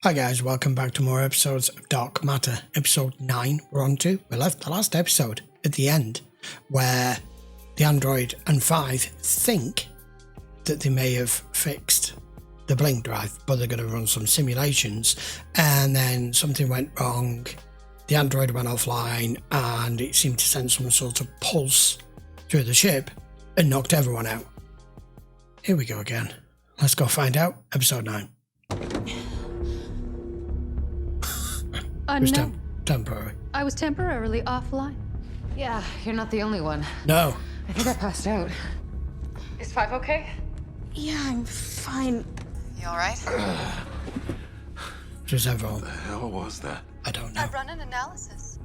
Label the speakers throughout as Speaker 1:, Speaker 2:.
Speaker 1: Hi guys, welcome back to more episodes of Dark Matter. Episode 9 we're on to. We left the last episode at the end where the android and Five think that they may have fixed the blink drive, but they're going to run some simulations, and then something went wrong. The android went offline and it seemed to send some sort of pulse through the ship and knocked everyone out. Here we go again. Let's go find out. Episode 9.
Speaker 2: No.
Speaker 1: Temporary.
Speaker 2: I was temporarily offline.
Speaker 3: Yeah, you're not the only one.
Speaker 1: No.
Speaker 3: I think I passed out. Is Five okay?
Speaker 4: Yeah, I'm fine.
Speaker 3: You alright?
Speaker 1: Just everyone.
Speaker 5: What the hell was that?
Speaker 1: I don't know.
Speaker 2: I've run an analysis.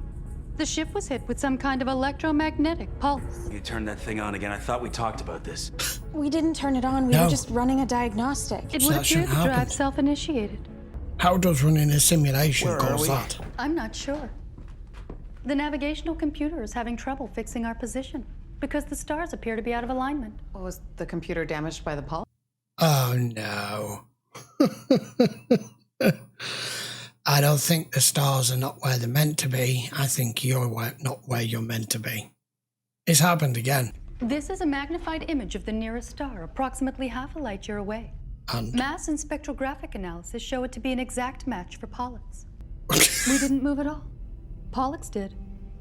Speaker 2: The ship was hit with some kind of electromagnetic pulse.
Speaker 6: You turned that thing on again. I thought we talked about this.
Speaker 4: We didn't turn it on. We
Speaker 1: No.
Speaker 4: were just running a diagnostic.
Speaker 2: It
Speaker 1: So
Speaker 2: would
Speaker 1: that
Speaker 2: appear
Speaker 1: shouldn't
Speaker 2: the
Speaker 1: happen.
Speaker 2: drive self-initiated.
Speaker 1: How does running a simulation
Speaker 6: Where are
Speaker 1: cause
Speaker 6: we?
Speaker 1: that?
Speaker 2: I'm not sure. The navigational computer is having trouble fixing our position because the stars appear to be out of alignment.
Speaker 3: Was the computer damaged by the pulse?
Speaker 1: Oh no. I don't think the stars are not where they're meant to be. I think you're not where you're meant to be. It's happened again.
Speaker 2: This is a magnified image of the nearest star, approximately half a light year away.
Speaker 1: And
Speaker 2: Mass and spectrographic analysis show it to be an exact match for Pollux. We didn't move at all. Pollux did,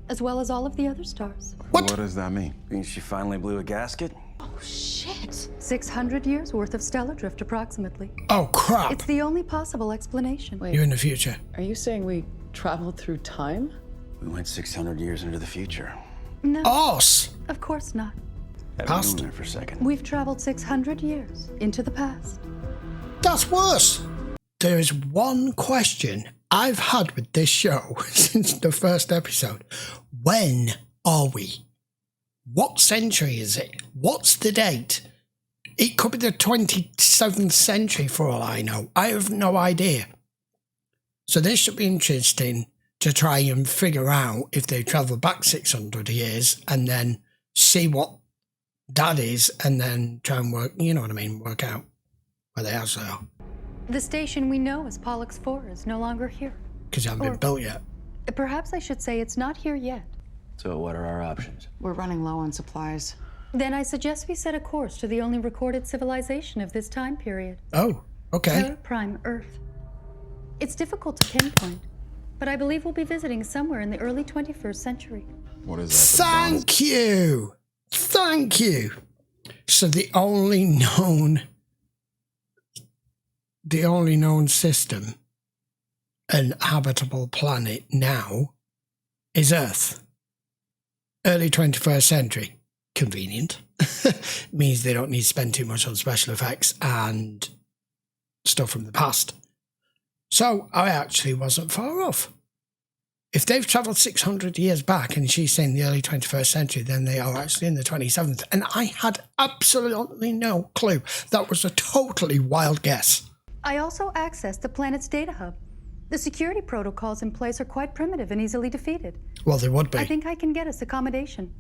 Speaker 2: as well as all of the other stars.
Speaker 1: What?
Speaker 5: What does that mean?
Speaker 6: Means she finally blew a gasket?
Speaker 4: Oh, shit.
Speaker 2: 600 years worth of stellar drift, approximately.
Speaker 1: Oh crap.
Speaker 2: It's the only possible explanation.
Speaker 1: You're in the future.
Speaker 7: Are you saying we traveled through time?
Speaker 6: We went 600 years into the future.
Speaker 2: No,
Speaker 1: Us.
Speaker 2: of course not.
Speaker 6: Have
Speaker 1: Past.
Speaker 6: you been there for a second?
Speaker 2: We've traveled 600 years into the past.
Speaker 1: That's worse. There is one question I've had with this show since the first episode. When are we? What century is it? What's the date? It could be the 27th century for all I know. I have no idea. So this should be interesting to try and figure out if they travel back 600 years and then see what that is and then try and work, you know what I mean, work out where they actually are.
Speaker 2: The station we know as Pollux 4 is no longer here.
Speaker 1: Because they haven't been built yet.
Speaker 2: Perhaps I should say it's not here yet.
Speaker 6: So what are our options?
Speaker 3: We're running low on supplies.
Speaker 2: Then I suggest we set a course to the only recorded civilization of this time period.
Speaker 1: Oh, okay.
Speaker 2: Terra Prime Earth. It's difficult to pinpoint, but I believe we'll be visiting somewhere in the early 21st century.
Speaker 5: What is that?
Speaker 1: Thank you. Thank you. So the only known system and habitable planet now is Earth. Early 21st century. Convenient. Means they don't need to spend too much on special effects and stuff from the past. So I actually wasn't far off. If they've travelled 600 years back and she's saying the early 21st century, then they are actually in the 27th. And I had absolutely no clue. That was a totally wild guess.
Speaker 2: I also accessed the planet's data hub. The security protocols in place are quite primitive and easily defeated.
Speaker 1: Well, they would be.
Speaker 2: I think I can get us accommodation,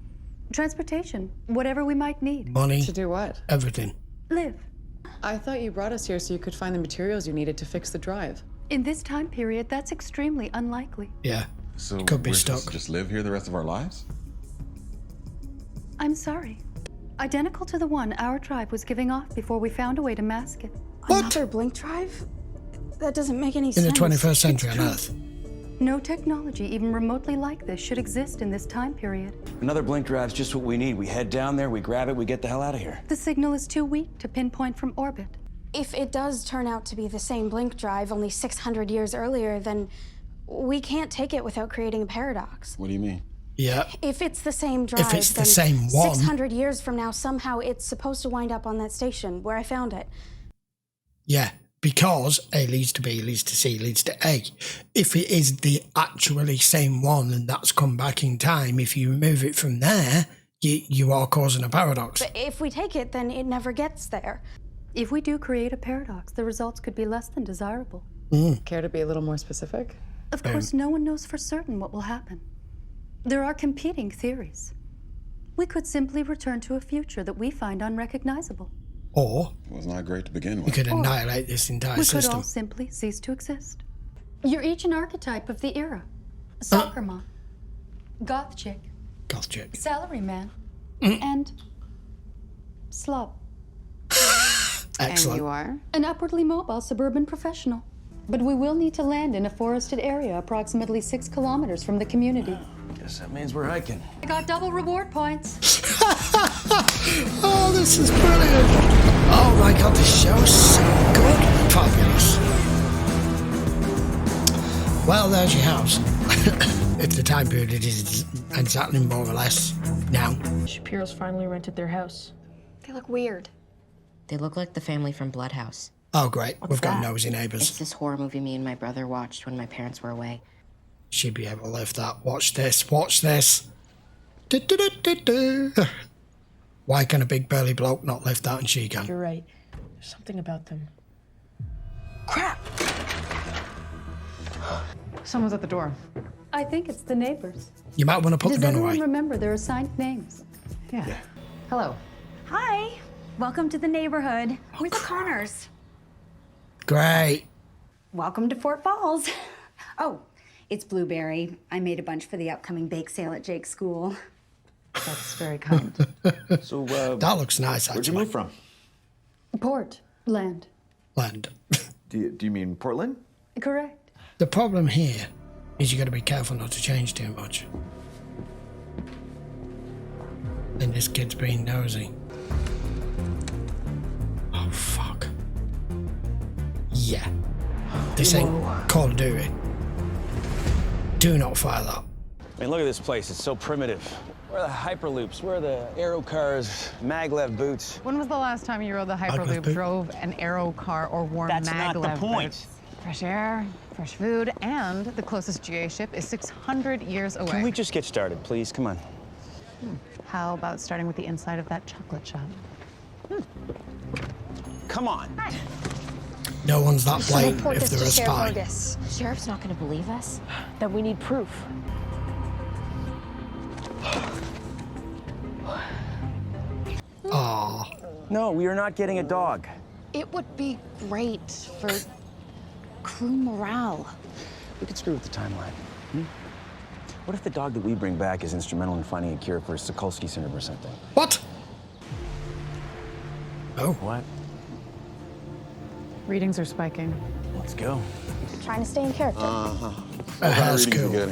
Speaker 2: transportation, whatever we might need.
Speaker 1: Money,
Speaker 7: To do what?
Speaker 1: everything.
Speaker 2: Live.
Speaker 7: I thought you brought us here so you could find the materials you needed to fix the drive.
Speaker 2: In this time period, that's extremely unlikely.
Speaker 1: Yeah.
Speaker 5: So
Speaker 1: Could be
Speaker 5: we're supposed
Speaker 1: stuck.
Speaker 5: to just live here the rest of our lives?
Speaker 2: I'm sorry. Identical to the one our tribe was giving off before we found a way to mask it.
Speaker 1: What?
Speaker 4: Another blink drive? That doesn't make any
Speaker 1: In
Speaker 4: sense.
Speaker 1: the 21st century on Earth.
Speaker 2: No technology even remotely like this should exist in this time period.
Speaker 6: Another blink drive's just what we need. We head down there, we grab it, we get the hell out of here.
Speaker 2: The signal is too weak to pinpoint from orbit.
Speaker 4: If it does turn out to be the same blink drive only 600 years earlier, then we can't take it without creating a paradox.
Speaker 5: What do you mean?
Speaker 1: Yeah.
Speaker 4: If it's the same drive,
Speaker 1: it's the
Speaker 4: then
Speaker 1: same one-
Speaker 4: 600 years from now, somehow it's supposed to wind up on that station where I found it.
Speaker 1: Yeah. Because A leads to B, leads to C, leads to A. If it is the actually same one and that's come back in time, if you remove it from there, you are causing a paradox.
Speaker 4: But if we take it, then it never gets there.
Speaker 2: If we do create a paradox, the results could be less than desirable.
Speaker 7: Care to be a little more specific?
Speaker 2: Of course, no one knows for certain what will happen. There are competing theories. We could simply return to a future that we find unrecognizable.
Speaker 1: Or
Speaker 5: It was not great to begin
Speaker 1: we
Speaker 5: with.
Speaker 1: could annihilate this entire
Speaker 2: We could
Speaker 1: system.
Speaker 2: all simply cease to exist. You're each an archetype of the era. Soccer mom, goth chick, salaryman, and slub.
Speaker 1: Excellent.
Speaker 3: And you are?
Speaker 2: An upwardly mobile suburban professional. But we will need to land in a forested area approximately 6 kilometers from the community.
Speaker 6: Guess that means we're hiking.
Speaker 2: I got double reward points.
Speaker 1: Oh, this is brilliant. Oh my god, this show is so good. Fabulous. Well, there's your house. If the time period is exactly more or less now.
Speaker 8: Shapiro's finally rented their house.
Speaker 4: They look weird.
Speaker 9: They look like the family from Bloodhouse.
Speaker 1: Oh, great. We've got
Speaker 9: that?
Speaker 1: nosy neighbours.
Speaker 9: It's this horror movie me and my brother watched when my parents were away.
Speaker 1: She'd be able to live that. Watch this. Watch this. Du-du-du-du-du. Why can a big burly bloke not live that and she can?
Speaker 8: You're right. There's something about them.
Speaker 3: Crap! Someone's at the door.
Speaker 2: I think it's the neighbors.
Speaker 1: You might want to put
Speaker 2: Does
Speaker 1: the gun
Speaker 2: everyone
Speaker 1: away.
Speaker 2: remember their assigned names?
Speaker 3: Yeah. Hello.
Speaker 10: Hi. Welcome to the neighborhood. We're the Connors.
Speaker 1: Great.
Speaker 10: Welcome to Fort Falls. Oh, it's Blueberry. I made a bunch for the upcoming bake sale at Jake's school.
Speaker 3: That's very kind.
Speaker 6: So,
Speaker 1: That looks nice,
Speaker 6: where'd you
Speaker 1: actually.
Speaker 6: move from?
Speaker 2: Portland.
Speaker 1: Land.
Speaker 5: Do you mean Portland?
Speaker 2: Correct.
Speaker 1: The problem here is you got to be careful not to change too much. And this kid's being nosy. Oh, fuck. Yeah. This ain't Call of Duty. Do not fire that.
Speaker 6: I mean, look at this place. It's so primitive. Where are the hyperloops? Where are the aero cars, maglev boots?
Speaker 3: When was the last time you rode the Hyperloop,
Speaker 1: boot.
Speaker 3: drove an aero car, or wore
Speaker 6: That's not the
Speaker 3: maglev
Speaker 6: point.
Speaker 3: boots? Fresh air, fresh food, and the closest GA ship is 600 years away.
Speaker 6: Can we just get started, please? Come on.
Speaker 3: How about starting with the inside of that chocolate shop?
Speaker 6: Come on.
Speaker 1: No one's that blatant
Speaker 4: Report
Speaker 1: if
Speaker 4: this
Speaker 1: they're
Speaker 4: to
Speaker 1: a
Speaker 4: Sheriff
Speaker 1: spy.
Speaker 4: Fergus.
Speaker 9: Sheriff's not gonna believe us.
Speaker 8: Then we need proof.
Speaker 1: Aw.
Speaker 6: No, we are not getting a dog.
Speaker 10: It would be great for crew morale.
Speaker 6: We could screw with the timeline. What if the dog that we bring back is instrumental in finding a cure for Sokolsky syndrome or something?
Speaker 1: What? Oh.
Speaker 6: What?
Speaker 3: Readings are spiking.
Speaker 6: Let's go.
Speaker 4: Trying to stay in character.
Speaker 1: That's cool.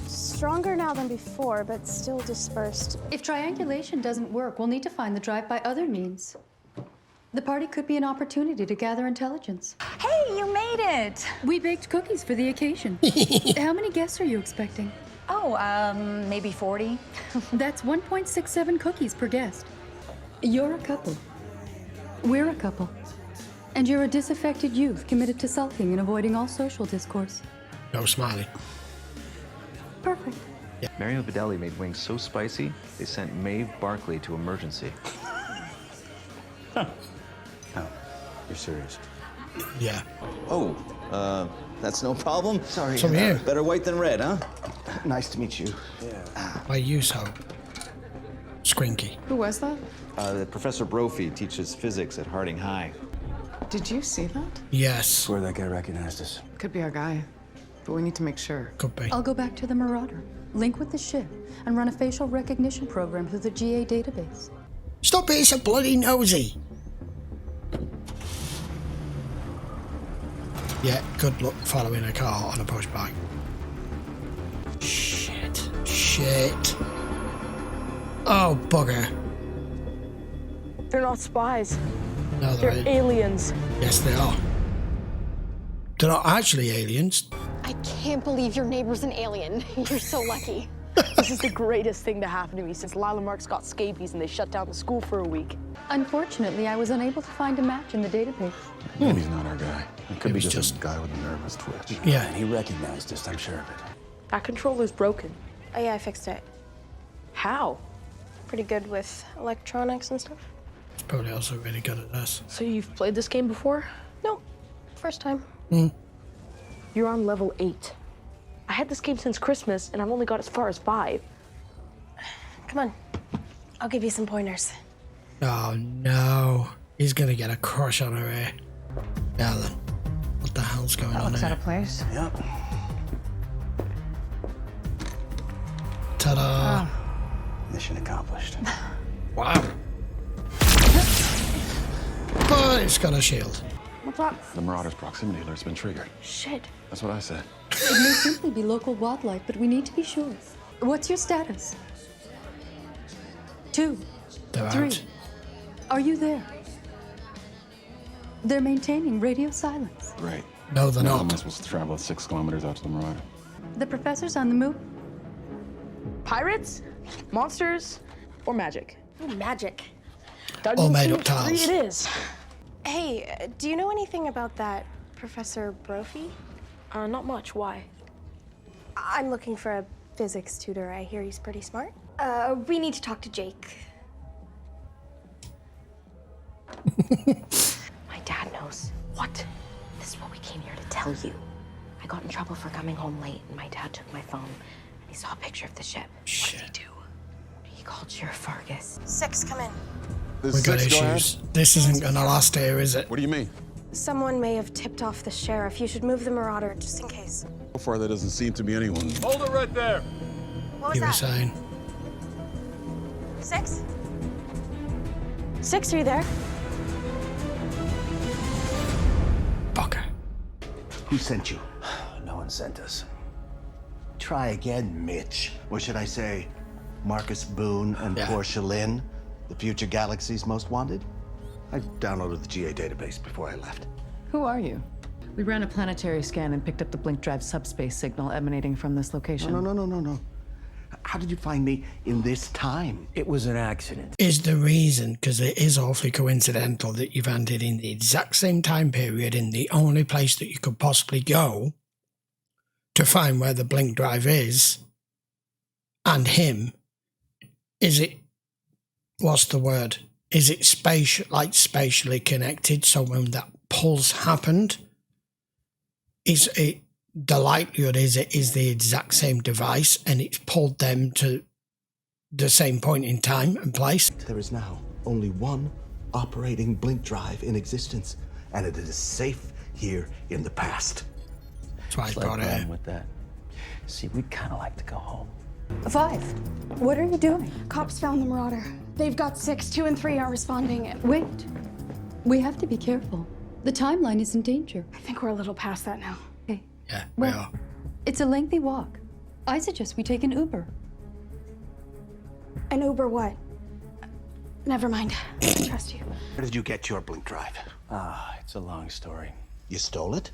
Speaker 4: Stronger now than before, but still dispersed.
Speaker 2: If triangulation doesn't work, we'll need to find the drive by other means. The party could be an opportunity to gather intelligence.
Speaker 10: Hey, you made it.
Speaker 2: We baked cookies for the occasion. How many guests are you expecting?
Speaker 10: Oh, maybe 40.
Speaker 2: That's 1.67 cookies per guest. You're a couple. We're a couple. And you're a disaffected youth committed to sulking and avoiding all social discourse.
Speaker 1: No smiley.
Speaker 2: Perfect.
Speaker 11: Mario Videlli made wings so spicy, they sent Maeve Barkley to emergency.
Speaker 6: Oh, you're serious?
Speaker 1: Yeah.
Speaker 12: Oh, that's no problem.
Speaker 6: Sorry.
Speaker 1: From here.
Speaker 12: Better white than red, huh?
Speaker 6: Nice to meet you.
Speaker 1: Why you so scrinky?
Speaker 3: Who was that?
Speaker 11: Professor Brophy teaches physics at Harding High.
Speaker 3: Did you see that?
Speaker 1: Yes.
Speaker 6: Swear that guy recognized us.
Speaker 3: Could be our guy, but we need to make sure.
Speaker 1: Could be.
Speaker 2: I'll go back to the Marauder, link with the ship, and run a facial recognition program through the GA database.
Speaker 1: Stop being so bloody nosy. Yeah, good luck following a car on a push bike. Shit. Shit. Oh, bugger.
Speaker 8: They're not spies.
Speaker 1: No,
Speaker 8: They're
Speaker 1: ain't.
Speaker 8: aliens.
Speaker 1: Yes, they are. They're not actually aliens.
Speaker 4: I can't believe your neighbor's an alien. You're so lucky.
Speaker 8: This is the greatest thing to happen to me since Lila Marks got scabies and they shut down the school for a week.
Speaker 2: Unfortunately, I was unable to find a match in the database.
Speaker 5: Maybe he's not our guy. It could
Speaker 1: It
Speaker 5: be
Speaker 1: was
Speaker 5: just a guy with a nervous twitch.
Speaker 1: Yeah.
Speaker 6: And he recognized us, I'm sure of it.
Speaker 8: That controller's broken.
Speaker 4: Oh yeah, I fixed it.
Speaker 8: How?
Speaker 4: Pretty good with electronics and stuff.
Speaker 1: It's probably also really good at this.
Speaker 8: So you've played this game before?
Speaker 4: No, first time.
Speaker 8: You're on level 8. I had this game since Christmas and I've only got as far as 5.
Speaker 4: Come on, I'll give you some pointers.
Speaker 1: Oh no. He's gonna get a crush on her here. Yeah then. hell's going
Speaker 3: That
Speaker 1: on
Speaker 3: looks out
Speaker 1: here?
Speaker 3: of place.
Speaker 6: Yep.
Speaker 1: Ta-da!
Speaker 6: Mission accomplished.
Speaker 1: Wow. But it's got a shield.
Speaker 8: What's up?
Speaker 5: The Marauder's proximity alert's been triggered.
Speaker 8: Shit.
Speaker 5: That's what I said.
Speaker 2: It may simply be local wildlife, but we need to be sure. What's your status? 2,
Speaker 1: They're
Speaker 2: 3.
Speaker 1: out.
Speaker 2: Are you there? They're maintaining radio silence.
Speaker 5: Right.
Speaker 1: No, they're
Speaker 5: How
Speaker 1: not.
Speaker 5: am I supposed to travel 6 kilometers out to the Marauder?
Speaker 2: The professor's on the move.
Speaker 8: Pirates, monsters, or magic?
Speaker 4: Ooh, magic.
Speaker 1: All made
Speaker 8: Dungeon
Speaker 1: up
Speaker 8: Thieves
Speaker 1: tiles.
Speaker 8: 3 it is.
Speaker 4: Hey, do you know anything about that Professor Brophy?
Speaker 8: Not much. Why?
Speaker 4: I'm looking for a physics tutor. I hear he's pretty smart. We need to talk to Jake.
Speaker 9: My dad knows.
Speaker 8: What?
Speaker 9: This is what we came here to tell you. I got in trouble for coming home late, and my dad took my phone, and he saw a picture of the ship.
Speaker 1: Shit.
Speaker 9: What did he do? He called Sheriff Fargus.
Speaker 4: 6, come in.
Speaker 1: We got issues. This isn't gonna last here, is it?
Speaker 5: What do you mean?
Speaker 4: Someone may have tipped off the sheriff. You should move the Marauder just in case.
Speaker 5: So far, there doesn't seem to be anyone.
Speaker 13: Hold it right there.
Speaker 4: What was
Speaker 1: You were
Speaker 4: that?
Speaker 1: saying.
Speaker 4: 6? 6, are you there?
Speaker 1: Fucker.
Speaker 14: Who sent you?
Speaker 6: No one sent us.
Speaker 14: Try again, Mitch. Or should I say, Marcus Boone and Portia Lynn, the future galaxy's most wanted? I downloaded the GA database before I left.
Speaker 7: Who are you? We ran a planetary scan and picked up the blink drive subspace signal emanating from this location.
Speaker 14: No. How did you find me in this time?
Speaker 6: It was an accident.
Speaker 1: Is the reason, because it is awfully coincidental that you've landed in the exact same time period in the only place that you could possibly go to find where the blink drive is, and him, is it, what's the word? Is it spatially connected? So when that pulse happened, is it, the likelihood is it is the exact same device and it's pulled them to the same point in time and place?
Speaker 14: There is now only one operating blink drive in existence, and it is safe here in the past.
Speaker 1: That's why I
Speaker 6: Slow
Speaker 1: brought it
Speaker 6: down
Speaker 1: in.
Speaker 6: with that. See, we'd kind of like to go home.
Speaker 2: 5, what are you doing?
Speaker 4: Cops found the Marauder. They've got 6, 2 and 3 aren't responding.
Speaker 2: Wait. We have to be careful. The timeline is in danger.
Speaker 4: I think we're a little past that now.
Speaker 2: Okay.
Speaker 1: Yeah, we are.
Speaker 2: It's a lengthy walk. I suggest we take an Uber.
Speaker 4: An Uber what? Never mind. I trust you.
Speaker 14: Where did you get your blink drive?
Speaker 6: It's a long story.
Speaker 14: You stole it?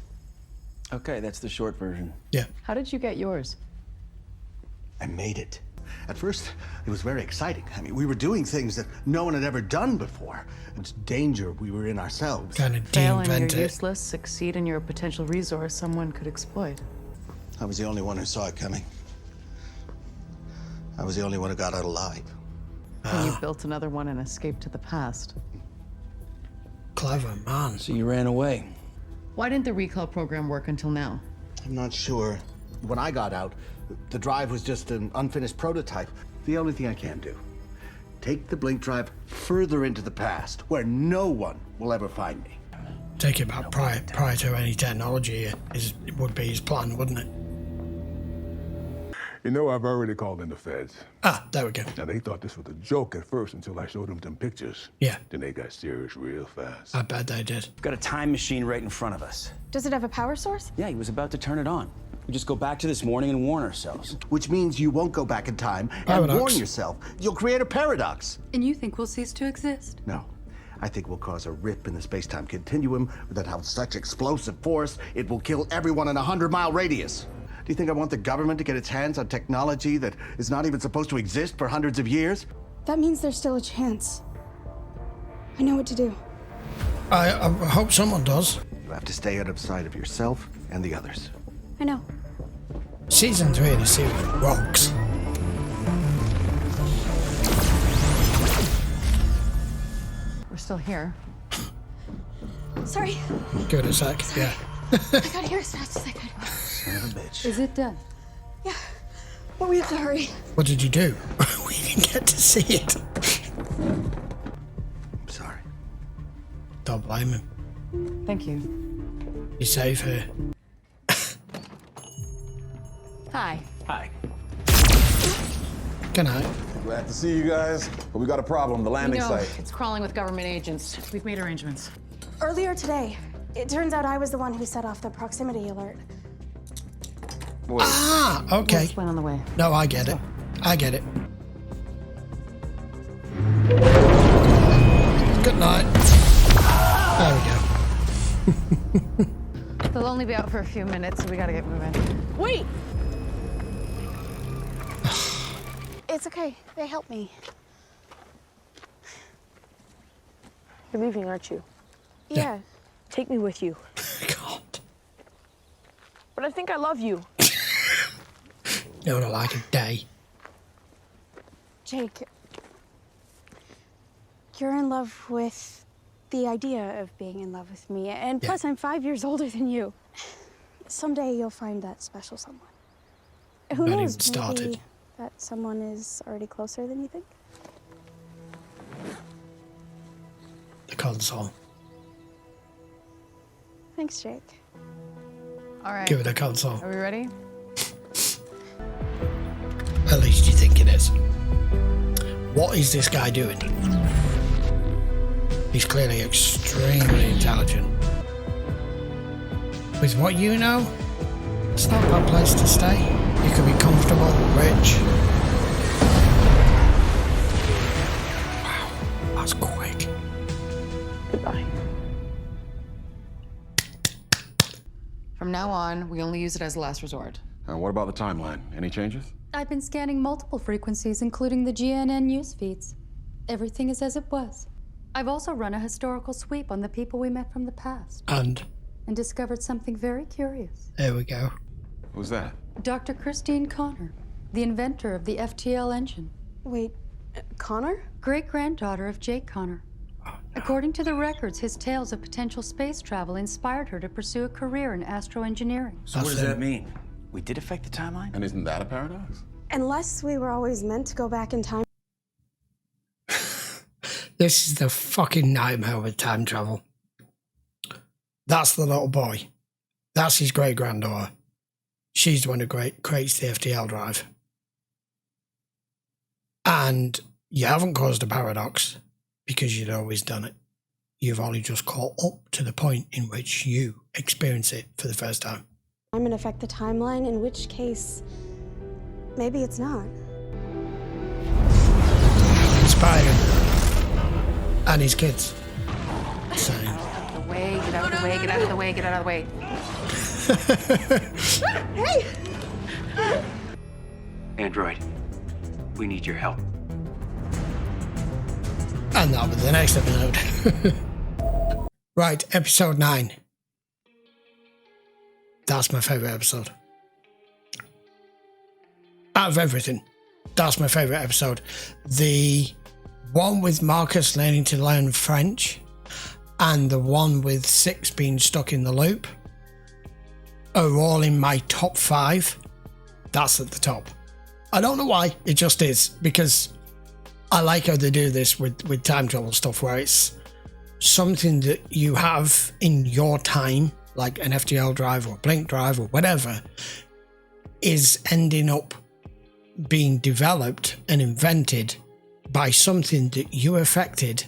Speaker 6: Okay, that's the short version.
Speaker 1: Yeah.
Speaker 7: How did you get yours?
Speaker 14: I made it. At first, it was very exciting. I mean, we were doing things that no one had ever done before. It's danger we were in ourselves.
Speaker 1: Kind of
Speaker 7: Fail and
Speaker 1: de-invent
Speaker 7: you're
Speaker 1: it.
Speaker 7: useless, succeed and you're a potential resource someone could exploit.
Speaker 14: I was the only one who saw it coming. I was the only one who got out alive.
Speaker 7: And you built another one and escaped to the past.
Speaker 1: Clever man.
Speaker 6: So you ran away.
Speaker 7: Why didn't the recall program work until now?
Speaker 14: I'm not sure. When I got out, the drive was just an unfinished prototype. The only thing I can do, take the blink drive further into the past, where no one will ever find me.
Speaker 1: Take it back prior to any technology would be his plan, wouldn't it?
Speaker 13: You know, I've already called in the feds.
Speaker 1: Ah, there we go.
Speaker 13: Now, they thought this was a joke at first until I showed them pictures.
Speaker 1: Yeah.
Speaker 13: Then they got serious real fast.
Speaker 1: I bet they did.
Speaker 6: We've got a time machine right in front of us.
Speaker 4: Does it have a power source?
Speaker 6: Yeah, he was about to turn it on. We just go back to this morning and warn ourselves.
Speaker 14: Which means you won't go back in time and
Speaker 1: Paradox.
Speaker 14: warn yourself. You'll create a paradox.
Speaker 2: And you think we'll cease to exist?
Speaker 14: No. I think we'll cause a rip in the space-time continuum that has such explosive force, it will kill everyone in a 100-mile radius. Do you think I want the government to get its hands on technology that is not even supposed to exist for hundreds of years?
Speaker 4: That means there's still a chance. I know what to do.
Speaker 1: I hope someone does.
Speaker 14: You have to stay out of sight of yourself and the others.
Speaker 4: I know.
Speaker 1: Season 3 of the series rocks.
Speaker 7: We're still here.
Speaker 4: Sorry.
Speaker 1: Give it a sec. Yeah.
Speaker 4: I got here as fast as I could.
Speaker 6: Son of a bitch.
Speaker 2: Is it done?
Speaker 4: Yeah. But we have to hurry.
Speaker 1: What did you do? We didn't get to see it.
Speaker 14: I'm sorry.
Speaker 1: Don't blame him.
Speaker 7: Thank you.
Speaker 1: You save her.
Speaker 7: Hi.
Speaker 6: Hi.
Speaker 1: Good night.
Speaker 5: Glad to see you guys. But we got a problem, the landing site.
Speaker 7: It's crawling with government agents. We've made arrangements.
Speaker 4: Earlier today, it turns out I was the one who set off the proximity alert.
Speaker 11: Wait.
Speaker 1: Ah, okay.
Speaker 7: We'll explain on the way.
Speaker 1: No, I get it. I get it. Good night. There we go.
Speaker 3: They'll only be out for a few minutes, so we gotta get moving.
Speaker 8: Wait!
Speaker 4: It's okay. They helped me.
Speaker 8: You're leaving, aren't you?
Speaker 4: Yeah.
Speaker 8: Take me with you.
Speaker 1: God.
Speaker 8: But I think I love you.
Speaker 1: No, not like a day.
Speaker 4: Jake, you're in love with the idea of being in love with me. And plus, I'm 5 years older than you. Someday you'll find that special someone. Who
Speaker 1: Not
Speaker 4: knows?
Speaker 1: even started.
Speaker 4: Maybe that someone is already closer than you think?
Speaker 1: The console.
Speaker 4: Thanks, Jake.
Speaker 3: All right.
Speaker 1: Give it a console.
Speaker 3: Are we ready?
Speaker 1: At least you think it is. What is this guy doing? He's clearly extremely intelligent. With what you know, it's not a bad place to stay. You could be comfortable, rich. Wow, that's quick.
Speaker 8: Goodbye.
Speaker 7: From now on, we only use it as a last resort.
Speaker 5: And what about the timeline? Any changes?
Speaker 2: I've been scanning multiple frequencies, including the GNN news feeds. Everything is as it was. I've also run a historical sweep on the people we met from the past.
Speaker 1: And
Speaker 2: discovered something very curious.
Speaker 1: there we go.
Speaker 5: Who's that?
Speaker 2: Dr. Christine Connor, the inventor of the FTL engine.
Speaker 4: Wait, Connor?
Speaker 2: Great-granddaughter of Jake Connor. According to the records, his tales of potential space travel inspired her to pursue a career in astroengineering.
Speaker 6: So what does that mean? We did affect the timeline?
Speaker 5: And isn't that a paradox?
Speaker 4: Unless we were always meant to go back in time.
Speaker 1: This is the fucking nightmare with time travel. That's the little boy. That's his great-granddaughter. She's the one who creates the FTL drive. And you haven't caused a paradox because you'd always done it. You've only just caught up to the point in which you experience it for the first time.
Speaker 4: I'm gonna affect the timeline, in which case, maybe it's not.
Speaker 1: Spider. And his kids. So.
Speaker 3: Get out of the way, get out of the way, get out of the way, get out of the way.
Speaker 4: Hey!
Speaker 15: Android, we need your help.
Speaker 1: And that'll be the next episode. Right, episode 9. That's my favourite episode. Out of everything, that's my favourite episode. The one with Marcus learning to learn French and the one with Six being stuck in the loop are all in my top 5. That's at the top. I don't know why, it just is, because I like how they do this with time travel stuff, where it's something that you have in your time, like an FTL drive or Blink drive or whatever, is ending up being developed and invented by something that you affected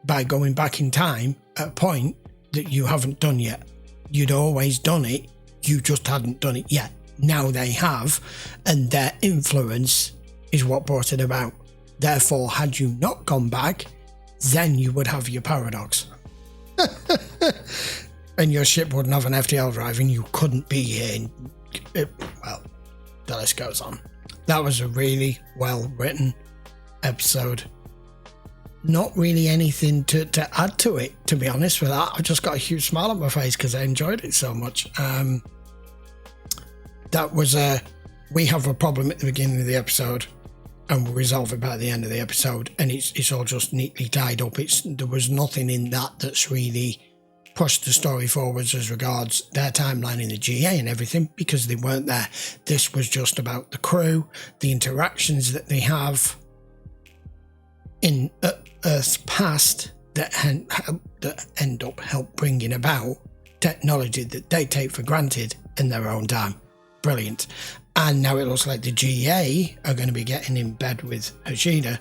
Speaker 1: by going back in time at a point that you haven't done yet. You'd always done it, you just hadn't done it yet. Now they have, and their influence is what brought it about. Therefore, had you not gone back, then you would have your paradox. And your ship wouldn't have an FTL drive and you couldn't be here. Well, the list goes on. That was a really well written episode. Not really anything to add to it, to be honest with that. I just got a huge smile on my face because I enjoyed it so much. That was we have a problem at the beginning of the episode and we'll resolve it by the end of the episode, and it's all just neatly tied up. There was nothing in that that's really pushed the story forwards as regards their timeline in the GA and everything, because they weren't there. This was just about the crew, the interactions that they have in Earth's past that end up help bringing about technology that they take for granted in their own time. Brilliant. And now it looks like the GA are going to be getting in bed with Hashida.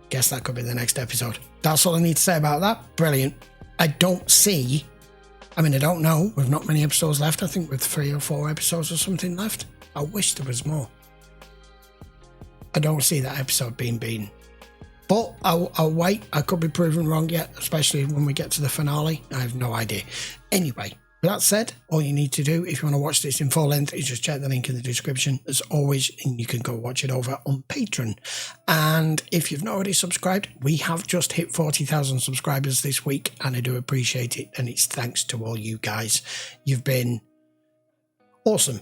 Speaker 1: Guess that could be the next episode. That's all I need to say about that. Brilliant. I don't know. We've not many episodes left. I think with 3 or 4 episodes or something left. I wish there was more. I don't see that episode being beaten. But I'll wait. I could be proven wrong yet, especially when we get to the finale. I have no idea. Anyway, with that said, all you need to do if you want to watch this in full length is just check the link in the description as always, and you can go watch it over on Patreon. And if you've not already subscribed, we have just hit 40,000 subscribers this week, and I do appreciate it, and it's thanks to all you guys. You've been awesome,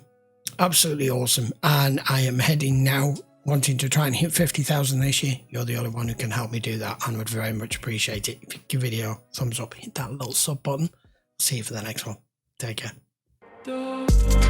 Speaker 1: absolutely awesome, and I am heading now wanting to try and hit 50,000 this year. You're the only one who can help me do that, and would very much appreciate it if you give the video a thumbs up, hit that little sub button. See you for the next one. Take care.